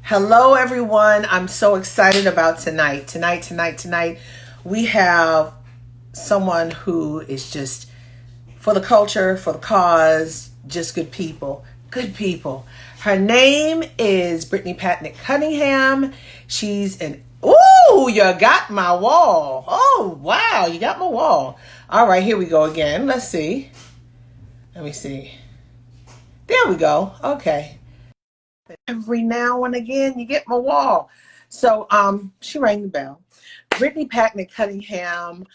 Hello, everyone. I'm so excited about tonight. Tonight. We have someone who is just for the culture, for the cause, just good people. Good people. Her name is Brittany Packnett Cunningham. She's an Ooh, you got my wall. Oh, wow, you got my wall. All right, here we go again. Let's see. Let me see. There we go. Okay. Every now and again, you get my wall. So, she rang the bell. Brittany Packnett Cunningham.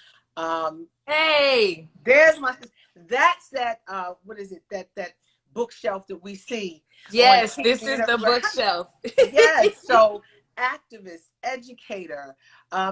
Hey, There's my. That's that. What is it? That bookshelf that we see on yes, this TV. is the bookshelf. Yes. So, activist, educator.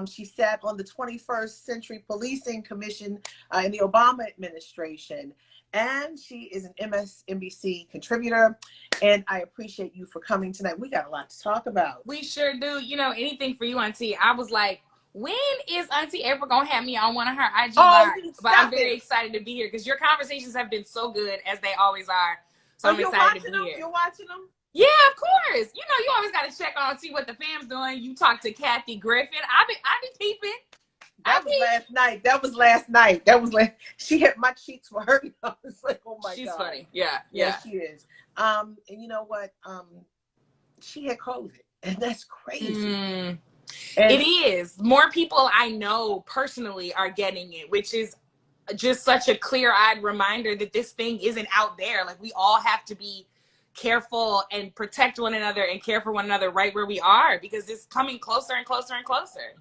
She sat on the 21st Century Policing Commission in the Obama administration. And she is an MSNBC contributor. And I appreciate you for coming tonight. We got a lot to talk about. We sure do. You know, anything for you, Auntie. I was like, when is Auntie April going to have me on one of her IG Oh, lives? But I'm stop very it. excited to be here because your conversations have been so good, as they always are. So Oh, I'm you're excited to watching be them? here. You're watching them? Yeah, of course. You know, you always got to check on, see what the fam's doing. You talk to Kathy Griffin. I be peeping. That was last night. That was like she hit my cheeks were hurting. I was like, oh my She's God. funny. Yeah. Yeah, she is. And you know what? She had COVID, and that's crazy. And And it is. More people I know personally are getting it, which is just such a clear-eyed reminder that this thing isn't out there. Like, we all have to be careful and protect one another and care for one another right where we are, because it's coming closer and closer and closer.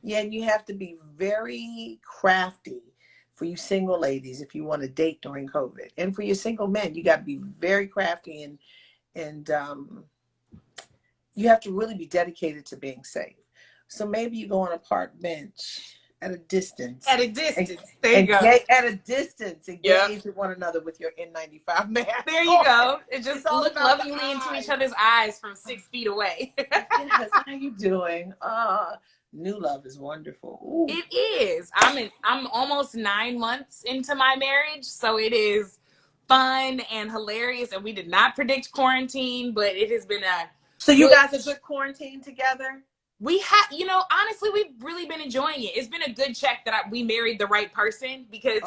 yeah, and you have to be very crafty for you single ladies if you want to date during COVID, and for your single men, you got to be very crafty and you have to really be dedicated to being safe. So maybe you go on a park bench at a distance. At a distance. There you go. At a distance, engage with one another with your N95 mask. There you go. It just look about the lovingly into eyes. each other's eyes from 6 feet away. Yes, how you doing? New love is wonderful. Ooh. It is. I'm almost 9 months into my marriage, so it is fun and hilarious. And we did not predict quarantine, but it has been a So you guys a good quarantine together? We have, you know, honestly, we've really been enjoying it. It's been a good check that we married the right person, because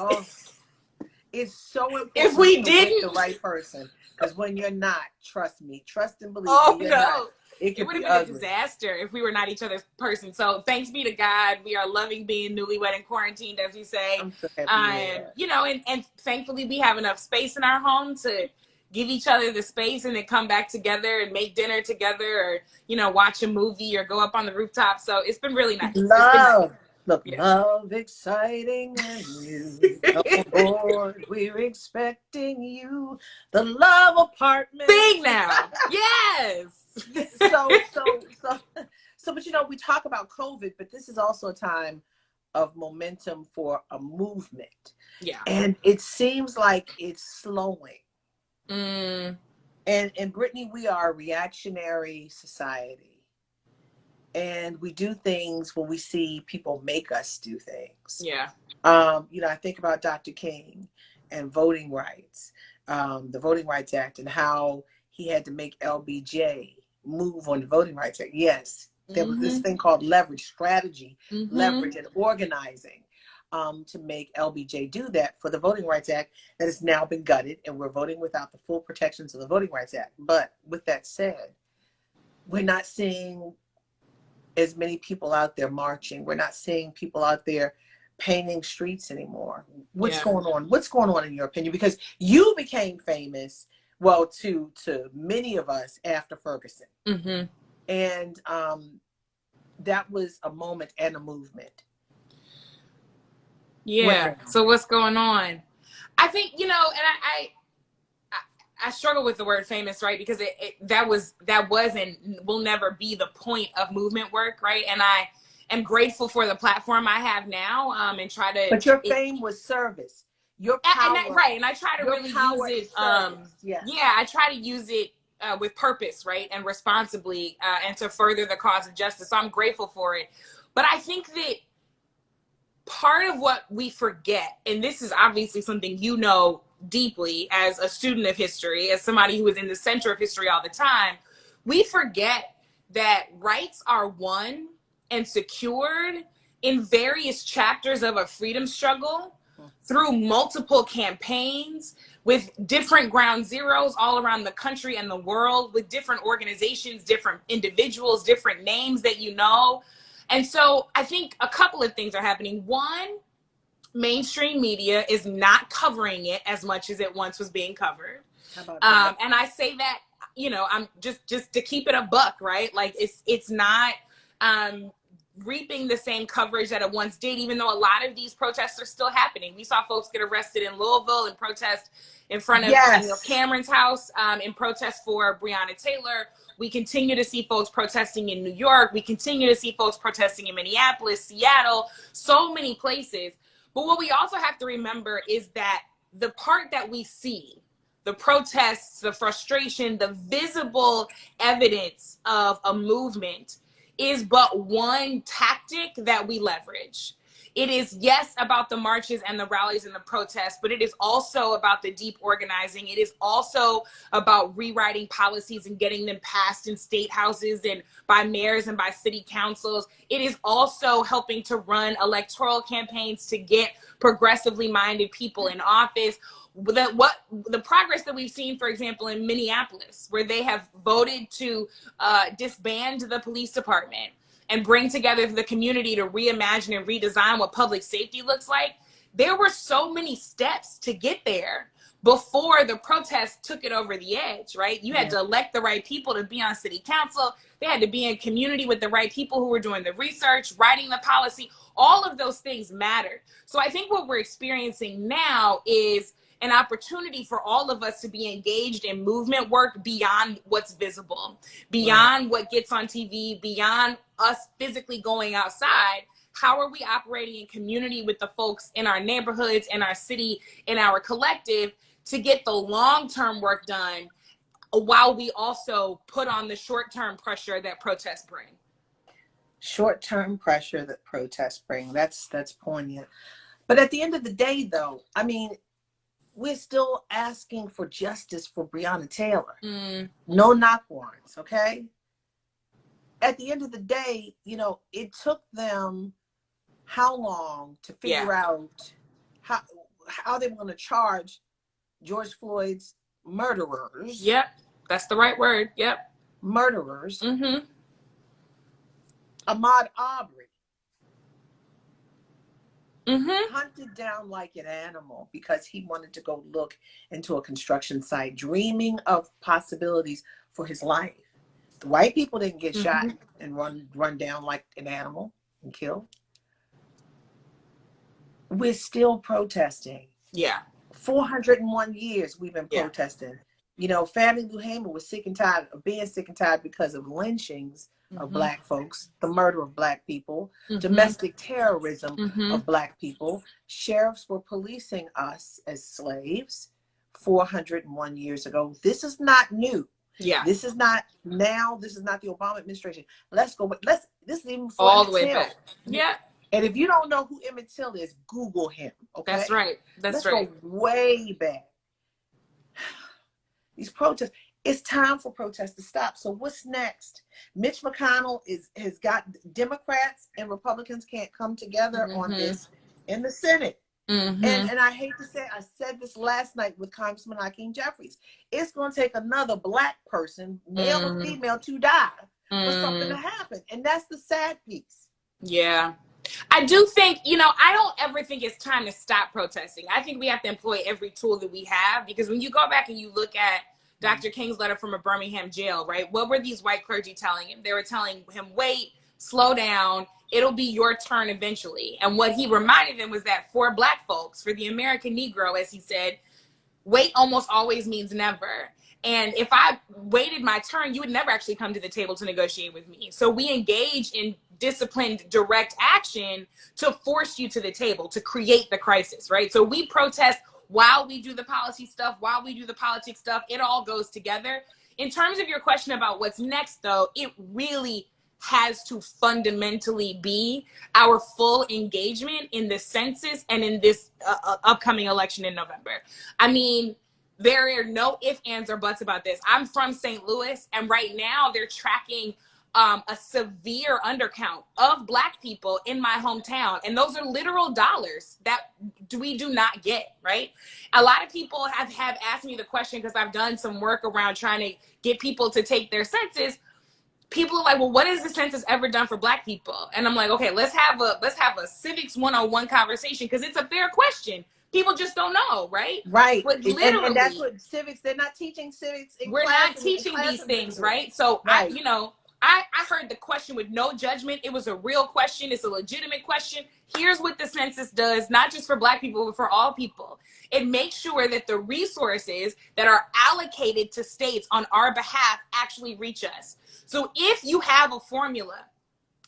it's so important if we to didn't, get the right person. Because when you're not, trust me, trust and believe me, you're no. not. It would have been ugly. a disaster if we were not each other's person. So thanks be to God, we are loving being newlywed and quarantined, as we say. I'm so happy you know, and thankfully we have enough space in our home to give each other the space and then come back together and make dinner together, or, you know, watch a movie or go up on the rooftop. So it's been really nice. Love. Look, yeah. Love, exciting, and you. Come aboard, we're expecting you. The Love Apartment. Sing now. Yes. So, but you know, we talk about COVID, but this is also a time of momentum for a movement. Yeah. And it seems like it's slowing. And Brittany, we are a reactionary society. And we do things when we see people make us do things. Yeah. You know, I think about Dr. King and voting rights, the Voting Rights Act, and how he had to make LBJ move on the Voting Rights Act. Yes, there was this thing called leverage, strategy, leverage, and organizing to make LBJ do that for the Voting Rights Act that has now been gutted, and we're voting without the full protections of the Voting Rights Act. But with that said, we're not seeing as many people out there marching. We're not seeing people out there painting streets anymore. What's going on? What's going on in your opinion? Because you became famous, well, to many of us after Ferguson. And that was a moment and a movement. Yeah. So what's going on? I think, you know, and I struggle with the word famous, right? Because that was and will never be the point of movement work, right? And I am grateful for the platform I have now, and try to. But your fame was service. Your power, and I try to really use it. I try to use it with purpose, right, and responsibly, and to further the cause of justice. So I'm grateful for it. But I think that part of what we forget, and this is obviously something you know deeply as a student of history, as somebody who is in the center of history all the time, we forget that rights are won and secured in various chapters of a freedom struggle through multiple campaigns with different ground zeros all around the country and the world, with different organizations, different individuals, different names that you know. And so I think a couple of things are happening. One, mainstream media is not covering it as much as it once was being covered. How about that? And I say that, you know, I'm just to keep it a buck, right? Like it's not reaping the same coverage that it once did, even though a lot of these protests are still happening. We saw folks get arrested in Louisville in protest in front of Daniel Cameron's house, in protest for Breonna Taylor. We continue to see folks protesting in New York. We continue to see folks protesting in Minneapolis, Seattle, so many places. But what we also have to remember is that the part that we see, the protests, the frustration, the visible evidence of a movement is but one tactic that we leverage. It is, yes, about the marches and the rallies and the protests, but it is also about the deep organizing. It is also about rewriting policies and getting them passed in state houses and by mayors and by city councils. It is also helping to run electoral campaigns to get progressively minded people in office. The progress that we've seen, for example, in Minneapolis, where they have voted to disband the police department and bring together the community to reimagine and redesign what public safety looks like. There were so many steps to get there before the protests took it over the edge, right? You had to elect the right people to be on city council. They had to be in community with the right people who were doing the research, writing the policy. All of those things mattered. So I think what we're experiencing now is an opportunity for all of us to be engaged in movement work beyond what's visible, beyond what gets on TV, beyond us physically going outside. How are we operating in community with the folks in our neighborhoods, in our city, in our collective to get the long-term work done while we also put on the short-term pressure that protests bring? Short-term pressure that protests bring. That's poignant. But at the end of the day, though, I mean, we're still asking for justice for Breonna Taylor. No knock warrants, okay? At the end of the day, you know, it took them how long to figure out how they were going to charge George Floyd's murderers. Yep, that's the right word. Yep. Murderers. Mm-hmm. Ahmaud Arbery. Mm-hmm. Hunted down like an animal because he wanted to go look into a construction site, dreaming of possibilities for his life. The white people didn't get shot and run down like an animal and killed. We're still protesting. Yeah. 401 years we've been protesting. You know, Fannie Lou Hamer was sick and tired of being sick and tired because of lynchings of Black folks, the murder of Black people, domestic terrorism of Black people. Sheriffs were policing us as slaves 401 years ago. This is not new. Yeah. This is not now. This is not the Obama administration. This is even before all the way back. Yeah. And if you don't know who Emmett Till is, Google him. Okay. That's right. Let's go way back. These protests. It's time for protests to stop. So what's next? Mitch McConnell has got Democrats and Republicans can't come together on this in the Senate. And I hate to say, I said this last night with Congressman Hakeem Jeffries. It's going to take another Black person, male or female, to die for something to happen. And that's the sad piece. Yeah. I do think, you know, I don't ever think it's time to stop protesting. I think we have to employ every tool that we have, because when you go back and you look at Dr. King's letter from a Birmingham jail, right? What were these white clergy telling him? They were telling him, wait, slow down. It'll be your turn eventually. And what he reminded them was that for Black folks, for the American Negro, as he said, wait almost always means never. And if I waited my turn, you would never actually come to the table to negotiate with me. So we engage in disciplined, direct action to force you to the table, to create the crisis, right? So we protest while we do the policy stuff, while we do the politics stuff. It all goes together. In terms of your question about what's next, though, it really has to fundamentally be our full engagement in the census and in this upcoming election in November. I mean, there are no ifs, ands, or buts about this. I'm from St. Louis, and right now they're tracking a severe undercount of Black people in my hometown. And those are literal dollars that we do not get, right? A lot of people have asked me the question, because I've done some work around trying to get people to take their census. People are like, well, what has the census ever done for Black people? And I'm like, okay, let's have a civics 101 conversation, because it's a fair question. People just don't know, right? Right. But literally, and that's what civics, they're not teaching civics in we're class, not teaching these things, anymore. right? So right. I heard the question with no judgment. It was a real question. It's a legitimate question. Here's what the census does, not just for Black people, but for all people. It makes sure that the resources that are allocated to states on our behalf actually reach us. So if you have a formula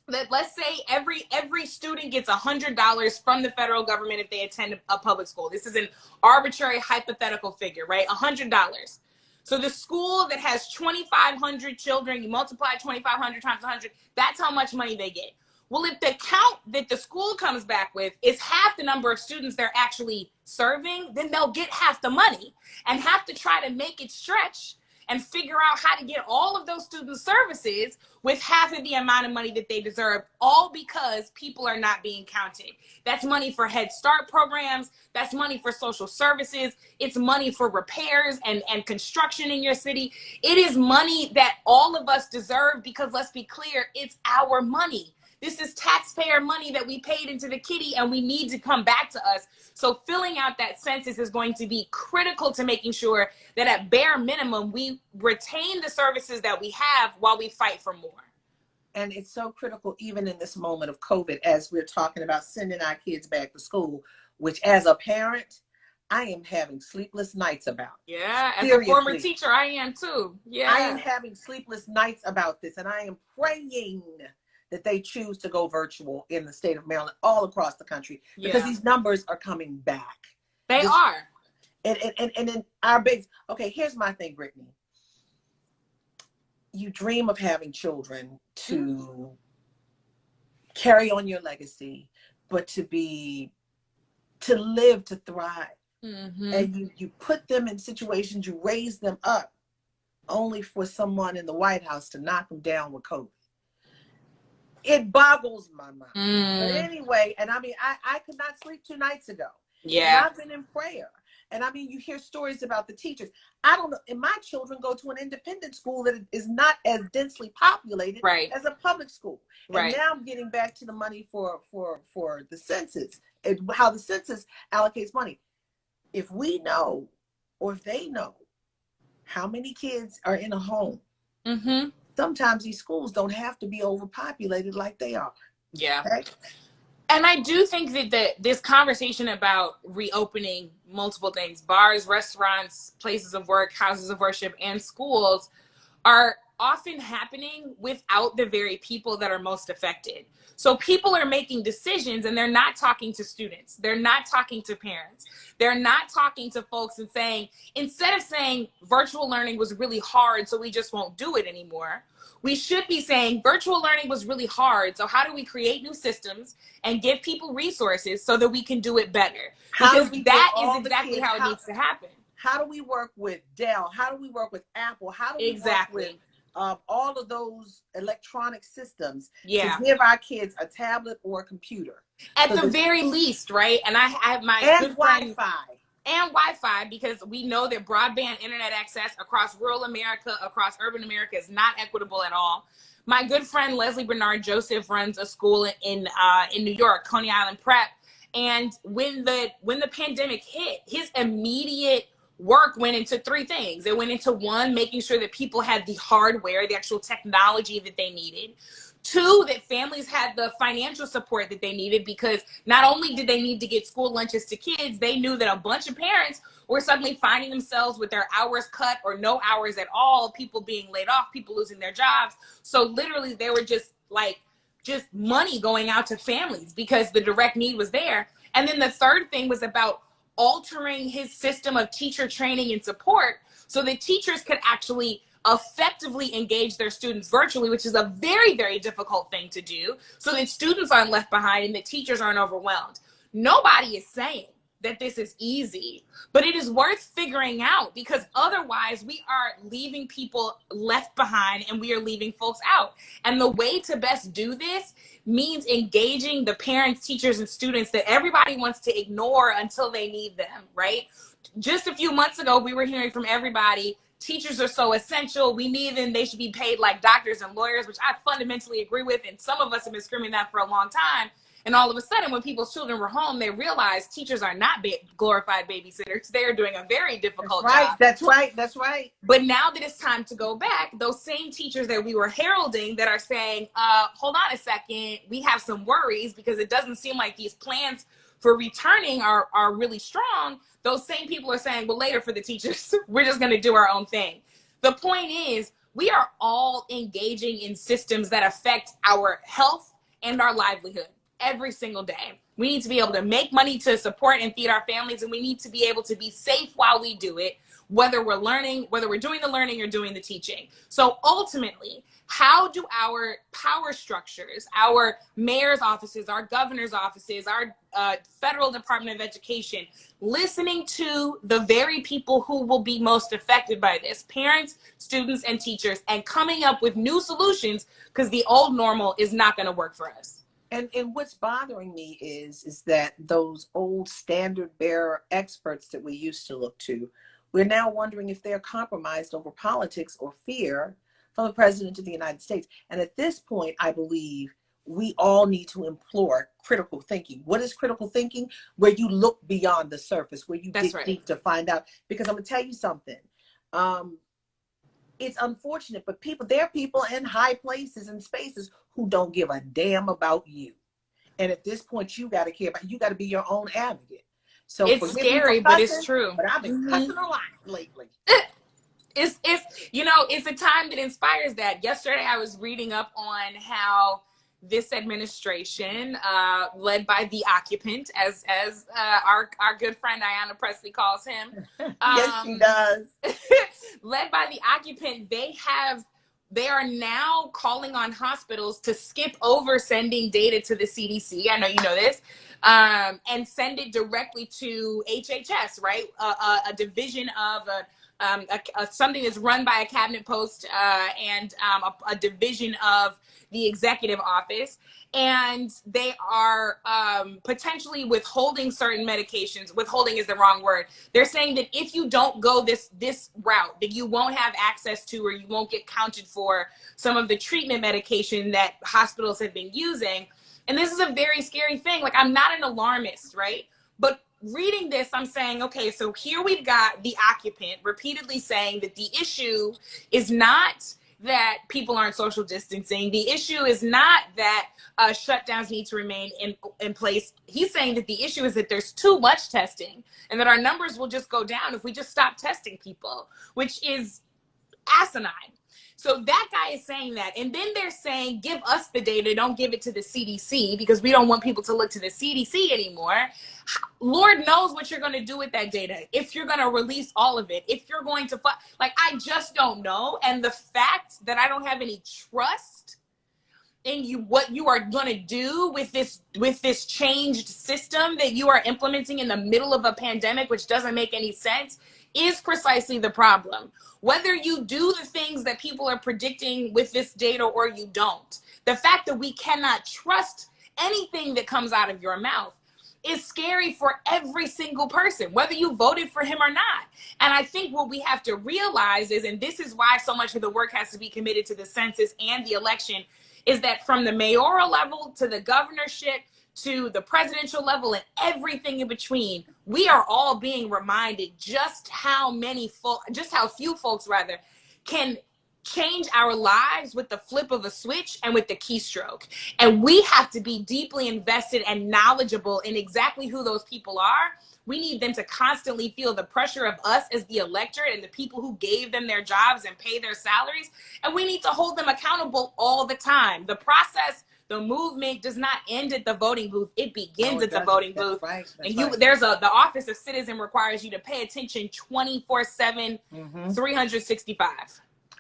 that, let's say, every student gets $100 from the federal government if they attend a public school. This is an arbitrary hypothetical figure, right? $100. So the school that has 2,500 children, you multiply 2,500 times 100, that's how much money they get. Well, if the count that the school comes back with is half the number of students they're actually serving, then they'll get half the money and have to try to make it stretch and figure out how to get all of those student services with half of the amount of money that they deserve, all because people are not being counted. That's money for Head Start programs. That's money for social services. It's money for repairs and construction in your city. It is money that all of us deserve, because let's be clear, it's our money. This is taxpayer money that we paid into the kitty, and we need to come back to us. So filling out that census is going to be critical to making sure that at bare minimum, we retain the services that we have while we fight for more. And it's so critical, even in this moment of COVID, as we're talking about sending our kids back to school, which as a parent, I am having sleepless nights about. Yeah, as Seriously. a former teacher, I am too. Yeah. I am having sleepless nights about this, and I am praying that they choose to go virtual in the state of Maryland, all across the country, because these numbers are coming back. They are. And in our big, okay, here's my thing, Brittany. You dream of having children to carry on your legacy, but to live, to thrive. Mm-hmm. And you put them in situations, you raise them up, only for someone in the White House to knock them down with COVID. It boggles my mind. But anyway, and I mean, I could not sleep 2 nights ago. Yeah. And I've been in prayer. And I mean, you hear stories about the teachers. I don't know. And my children go to an independent school that is not as densely populated as a public school. And now I'm getting back to the money for the census and how the census allocates money. If we know, or if they know, how many kids are in a home, sometimes these schools don't have to be overpopulated like they are. Yeah. Okay? And I do think that this conversation about reopening multiple things, bars, restaurants, places of work, houses of worship, and schools, are often happening without the very people that are most affected. So people are making decisions, and they're not talking to students. They're not talking to parents. They're not talking to folks and saying, instead of saying virtual learning was really hard, so we just won't do it anymore, we should be saying virtual learning was really hard, so how do we create new systems and give people resources so that we can do it better? Because that is exactly how it needs to happen. How do we work with Dell? How do we work with Apple? How do we work with all of those electronic systems to give our kids a tablet or a computer? At the very least, right? And I have my good friend, and Wi-Fi, because we know that broadband internet access across rural America, across urban America, is not equitable at all. My good friend Leslie Bernard Joseph runs a school in New York, Coney Island Prep, and when the pandemic hit, his immediate work went into 3 things. It went into 1, making sure that people had the hardware, the actual technology that they needed. 2, that families had the financial support that they needed, because not only did they need to get school lunches to kids, they knew that a bunch of parents were suddenly finding themselves with their hours cut or no hours at all, people being laid off, people losing their jobs. So literally they were just money going out to families because the direct need was there. And then the 3rd thing was about altering his system of teacher training and support so that teachers could actually effectively engage their students virtually, which is a very, very difficult thing to do, so that students aren't left behind and that teachers aren't overwhelmed. Nobody is saying that this is easy, but it is worth figuring out, because otherwise we are leaving people left behind and we are leaving folks out. And the way to best do this means engaging the parents, teachers, and students that everybody wants to ignore until they need them, right? Just a few months ago, we were hearing from everybody, teachers are so essential, we need them, they should be paid like doctors and lawyers, which I fundamentally agree with, and some of us have been screaming that for a long time. And all of a sudden, when people's children were home, they realized teachers are not glorified babysitters. They're doing a very difficult job. That's right. That's right. But now that it's time to go back, those same teachers that we were heralding that are saying, hold on a second, we have some worries because it doesn't seem like these plans for returning are really strong. Those same people are saying, well, later for the teachers, we're just going to do our own thing. The point is, we are all engaging in systems that affect our health and our livelihood every single day. We need to be able to make money to support and feed our families, and we need to be able to be safe while we do it, whether we're learning, whether we're doing the learning or doing the teaching. So ultimately, how do our power structures, our mayor's offices, our governor's offices, our federal Department of Education, listening to the very people who will be most affected by this, parents, students, and teachers, and coming up with new solutions, because the old normal is not going to work for us. And what's bothering me is that those old standard bearer experts that we used to look to, we're now wondering if they're compromised over politics or fear from the president of the United States. And at this point, I believe we all need to implore critical thinking. What is critical thinking? Where you look beyond the surface, where you dig deep to find out. Because I'm gonna tell you something. It's unfortunate, but there are people in high places and spaces who don't give a damn about you. And at this point, you got to care about, you got to be your own advocate. So it's scary, but it's true. But I've been cussing a lot lately. It's it's a time that inspires that. Yesterday, I was reading up on how this administration, led by the occupant, as our good friend Ayanna Pressley calls him. Yes, she does. Led by the occupant, they are now calling on hospitals to skip over sending data to the CDC. I know you know this. And send it directly to HHS, right? A division of something that's run by a cabinet post and a division of the executive office. And they are potentially withholding certain medications. Withholding is the wrong word. They're saying that if you don't go this route, that you won't have access to, or you won't get counted for some of the treatment medication that hospitals have been using. And this is a very scary thing. Like, I'm not an alarmist, right? But reading this, I'm saying, okay, so here we've got the occupant repeatedly saying that the issue is not that people aren't social distancing. The issue is not that shutdowns need to remain in place. He's saying that the issue is that there's too much testing and that our numbers will just go down if we just stop testing people, which is asinine. So that guy is saying that. And then they're saying, give us the data, don't give it to the CDC, because we don't want people to look to the CDC anymore. Lord knows what you're going to do with that data. If you're going to release all of it, if you're going to, I just don't know. And the fact that I don't have any trust in you, what you are going to do with this changed system that you are implementing in the middle of a pandemic, which doesn't make any sense, is precisely the problem. Whether you do the things that people are predicting with this data or you don't, the fact that we cannot trust anything that comes out of your mouth is scary for every single person, whether you voted for him or not. And I think what we have to realize is, and this is why so much of the work has to be committed to the census and the election, is that from the mayoral level to the governorship to the presidential level and everything in between, we are all being reminded just how few folks can change our lives with the flip of a switch and with the keystroke. And we have to be deeply invested and knowledgeable in exactly who those people are. We need them to constantly feel the pressure of us as the electorate and the people who gave them their jobs and pay their salaries. And we need to hold them accountable all the time. The process, the movement does not end at the voting booth. It begins at the voting booth. That's right. The Office of Citizen requires you to pay attention 24/7, 365.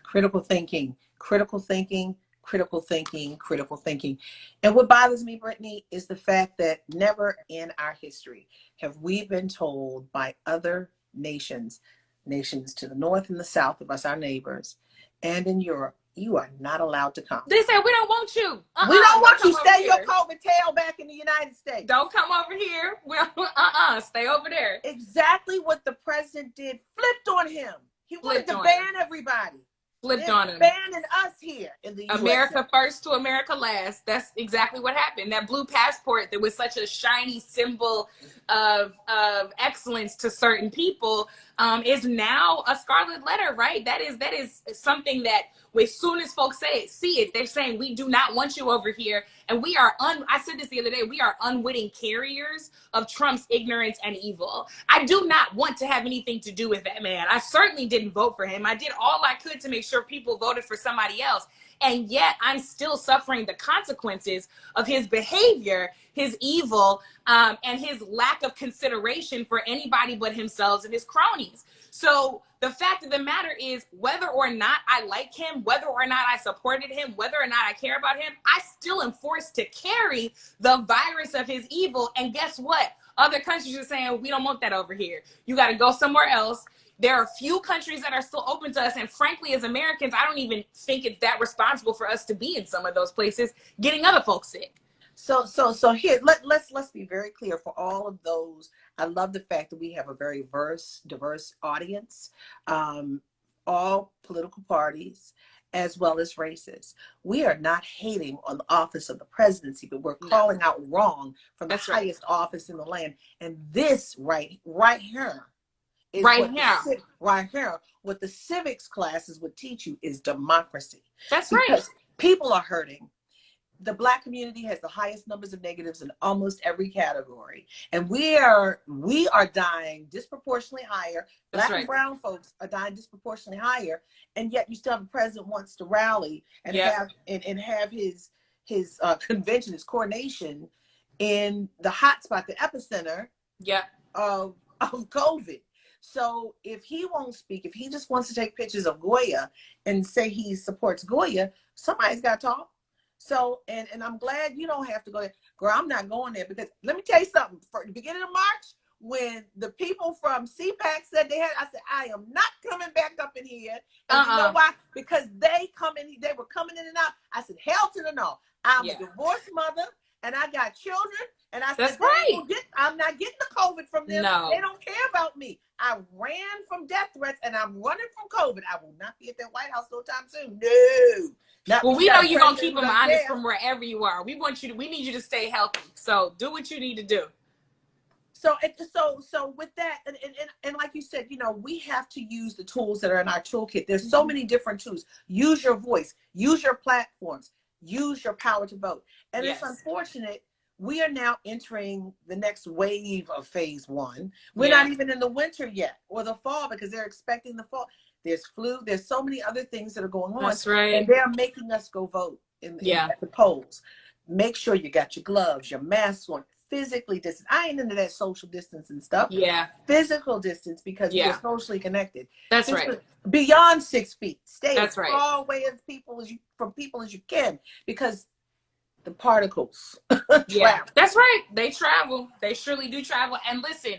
Critical thinking, critical thinking, critical thinking, critical thinking. And what bothers me, Brittany, is the fact that never in our history have we been told by other nations, nations to the north and the south of us, our neighbors, and in Europe, you are not allowed to come. They said, we don't want you. We don't want you. Stay your COVID tail back in the United States. Don't come over here. Stay over there. Exactly what the president did, flipped on him. He wanted to ban everybody. Flipped on him. Banning us here in the US. America first to America last. That's exactly what happened. That blue passport that was such a shiny symbol of excellence to certain people is now a scarlet letter, right? That is something that as soon as folks see it, they're saying, we do not want you over here. And we are, I said this the other day, we are unwitting carriers of Trump's ignorance and evil. I do not want to have anything to do with that man. I certainly didn't vote for him. I did all I could to make sure people voted for somebody else. And yet I'm still suffering the consequences of his behavior, his evil, and his lack of consideration for anybody but himself and his cronies. So the fact of the matter is, whether or not I like him, whether or not I supported him, whether or not I care about him, I still am forced to carry the virus of his evil. And guess what? Other countries are saying, we don't want that over here. You got to go somewhere else. There are a few countries that are still open to us. And frankly, as Americans, I don't even think it's that responsible for us to be in some of those places getting other folks sick. So here, let's be very clear for all of those. I love the fact that we have a very diverse audience, all political parties, as well as races. We are not hating on the office of the presidency, but we're calling out wrong from the highest office in the land. And this right here is right here. What the civics classes would teach you is democracy. That's right. Because people are hurting. The Black community has the highest numbers of negatives in almost every category. And we are dying disproportionately higher. Black and brown folks are dying disproportionately higher. And yet you still have a president who wants to rally and have his convention, his coronation in the hot spot, the epicenter of COVID. So if he won't speak, if he just wants to take pictures of Goya and say he supports Goya, somebody's got to talk. So, and I'm glad you don't have to go there. Girl, I'm not going there because let me tell you something. For the beginning of March, when the people from CPAC said they had, I said, I am not coming back up in here. And you know why? Because they were coming in and out. I said, hell to the no. I'm a divorced mother and I got children. And I said, I'm not getting the COVID from them. No. They don't care about me. I ran from death threats and I'm running from COVID. I will not be at that White House no time soon. No. Well, we know you're going to keep them honest from wherever you are. We need you to stay healthy. So do what you need to do. So with that, and like you said, we have to use the tools that are in our toolkit. There's so many different tools. Use your voice, use your platforms, use your power to vote. And it's unfortunate. We are now entering the next wave of phase one. We're not even in the winter yet or the fall because they're expecting the fall. There's flu. There's so many other things that are going on. That's right. And they're making us go vote at the polls. Make sure you got your gloves, your mask on, physically distance. I ain't into that social distance and stuff. Yeah. Physical distance because we're socially connected. That's right. Beyond 6 feet. Stay as far away from people as you can because the particles travel. That's right. They travel. They surely do travel. And listen,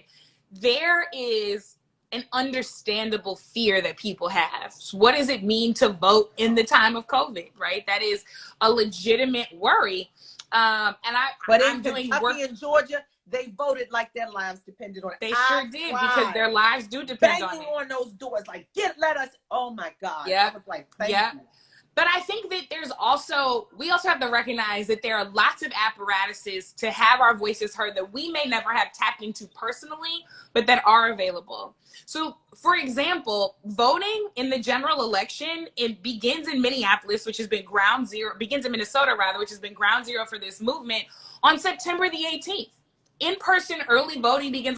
there is an understandable fear that people have. So what does it mean to vote in the time of COVID, right? That is a legitimate worry. And I'm doing work in Georgia. They voted like their lives depended on it. They sure did because their lives do depend on it. Banging on those doors like, let us. Oh my God. Yeah. I was like, thank you. But I think that we also have to recognize that there are lots of apparatuses to have our voices heard that we may never have tapped into personally, but that are available. So, for example, voting in the general election, it begins in Minneapolis, which has been ground zero, begins in Minnesota, rather, which has been ground zero for this movement on September the 18th. In-person early voting begins